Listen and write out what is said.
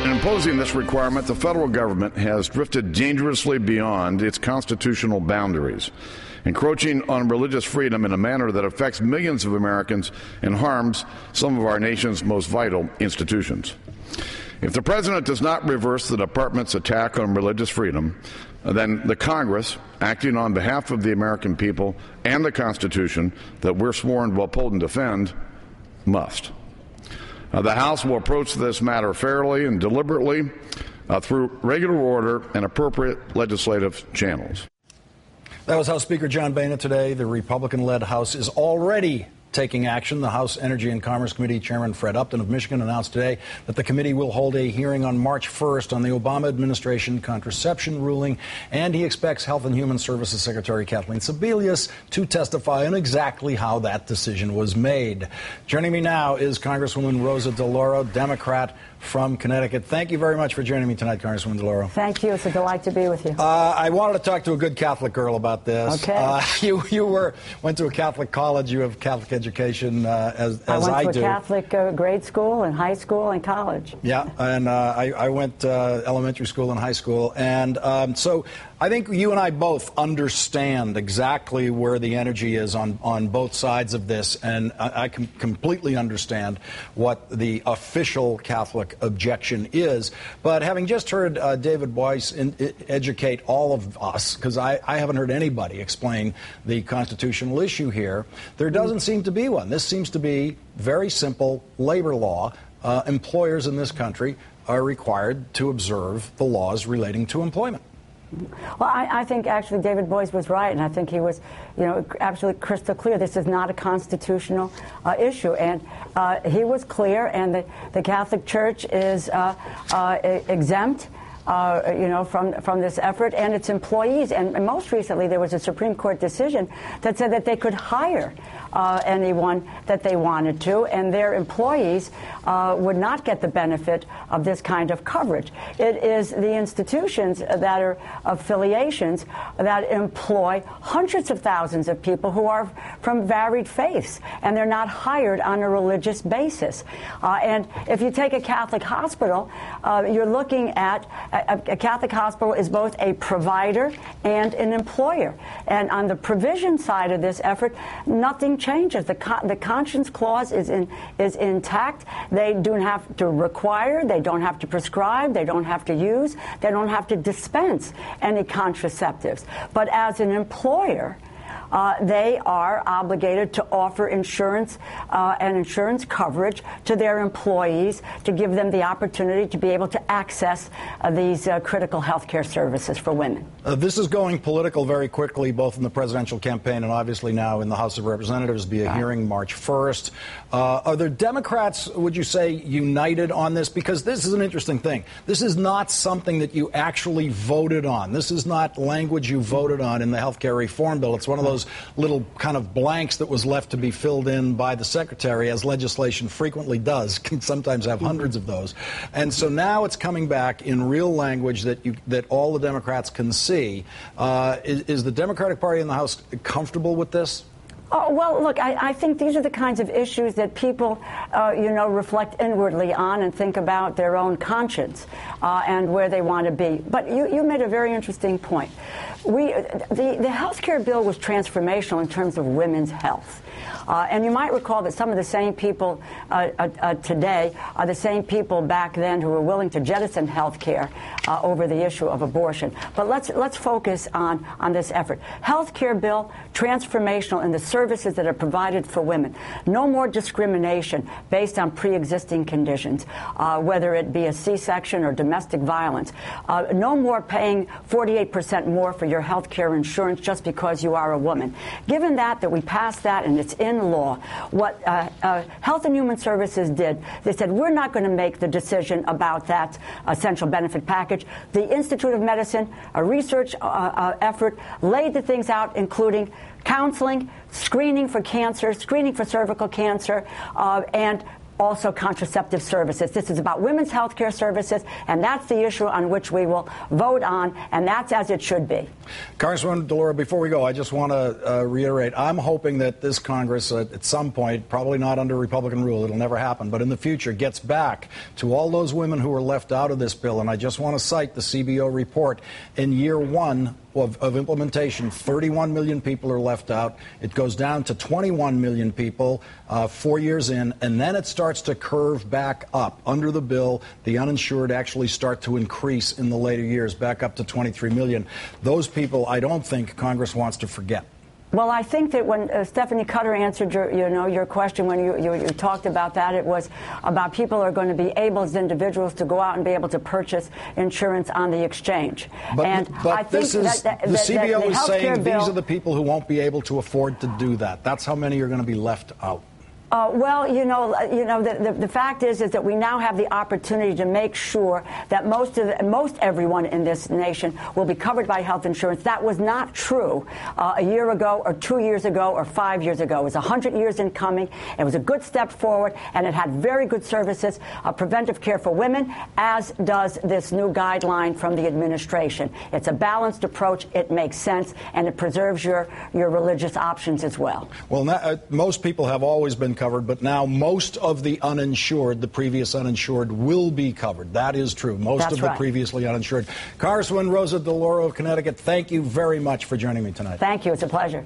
In imposing this requirement, the federal government has drifted dangerously beyond its constitutional boundaries, encroaching on religious freedom in a manner that affects millions of Americans and harms some of our nation's most vital institutions. If the President does not reverse the Department's attack on religious freedom, then the Congress, acting on behalf of the American people and the Constitution that we're sworn to uphold and defend, must. The House will approach this matter fairly and deliberately through regular order and appropriate legislative channels. That was House Speaker John Boehner today. The Republican-led House is already taking action. The House Energy and Commerce Committee Chairman Fred Upton of Michigan announced today that the committee will hold a hearing on March 1st on the Obama administration contraception ruling, and he expects Health and Human Services Secretary Kathleen Sebelius to testify on exactly how that decision was made. Joining me now is Congresswoman Rosa DeLauro, Democrat from Connecticut. Thank you very much for joining me tonight, Congresswoman DeLauro. Thank you. It's a delight to be with you. I wanted to talk to a good Catholic girl about this. Okay. You went to a Catholic college. You have Catholic education, as I do. I went to a Catholic grade school and high school and college. Yeah, and I went elementary school and high school. And so I think you and I both understand exactly where the energy is on both sides of this. And I can completely understand what the official Catholic objection is. But having just heard David Boyce educate all of us, because I haven't heard anybody explain the constitutional issue here, there doesn't seem to be one. This seems to be very simple labor law. Employers in this country are required to observe the laws relating to employment. Well, I think actually David Boyce was right, and I think he was, absolutely crystal clear. This is not a constitutional issue, and he was clear, and the Catholic Church is exempt. From this effort, and its employees. And most recently, there was a Supreme Court decision that said that they could hire anyone that they wanted to, and their employees would not get the benefit of this kind of coverage. It is the institutions that are affiliations that employ hundreds of thousands of people who are from varied faiths, and they're not hired on a religious basis. And if you take a Catholic hospital, you're looking at a Catholic hospital is both a provider and an employer. And on the provision side of this effort, nothing changes. The conscience clause is intact. They don't have to require, they don't have to prescribe, they don't have to use, they don't have to dispense any contraceptives. But as an employer, they are obligated to offer insurance and insurance coverage to their employees to give them the opportunity to be able to access these critical health care services for women. This is going political very quickly, both in the presidential campaign and obviously now in the House of Representatives, be a hearing March 1st. Are there Democrats, would you say, united on this? Because this is an interesting thing. This is not something that you actually voted on. This is not language you voted on in the health care reform bill. It's one of those little kind of blanks that was left to be filled in by the secretary, as legislation frequently does, can sometimes have hundreds of those. And so now it's coming back in real language that all the Democrats can see. Is the Democratic Party in the House comfortable with this? Oh, well, look, I think these are the kinds of issues that people, reflect inwardly on and think about their own conscience and where they want to be. But you made a very interesting point. The health care bill was transformational in terms of women's health. And you might recall that some of the same people today are the same people back then who were willing to jettison health care over the issue of abortion. But let's focus on this effort. Health care bill, transformational in the services that are provided for women. No more discrimination based on pre-existing conditions, whether it be a C-section or domestic violence. No more paying 48% more for your health care insurance just because you are a woman. Given that we passed that and it's in law, what Health and Human Services did, they said, we're not going to make the decision about that essential benefit package. The Institute of Medicine, a research effort, laid the things out, including counseling, screening for cancer, screening for cervical cancer, and also contraceptive services. This is about women's health care services, and that's the issue on which we will vote on, and that's as it should be. Congresswoman DeLauro, before we go, I just want to reiterate, I'm hoping that this Congress at some point, probably not under Republican rule, it'll never happen, but in the future gets back to all those women who were left out of this bill. And I just want to cite the CBO report. In year one of implementation, 31 million people are left out. It goes down to 21 million people 4 years in, and then it starts to curve back up. Under the bill, the uninsured actually start to increase in the later years, back up to 23 million. Those people, I don't think Congress wants to forget. Well, I think that when Stephanie Cutter answered your question when you talked about that, it was about people are going to be able as individuals to go out and be able to purchase insurance on the exchange. But I think the CBO is saying these are the people who won't be able to afford to do that. That's how many are going to be left out. Well, the fact is that we now have the opportunity to make sure that most everyone in this nation will be covered by health insurance. That was not true a year ago or 2 years ago or 5 years ago. It was 100 years in coming. It was a good step forward, and it had very good services, preventive care for women, as does this new guideline from the administration. It's a balanced approach. It makes sense, and it preserves your religious options as well. Well, most people have always been covered, but now most of the uninsured, the previous uninsured, will be covered. That is true. Most of the previously uninsured. Congresswoman Rosa DeLauro of Connecticut, thank you very much for joining me tonight. Thank you. It's a pleasure.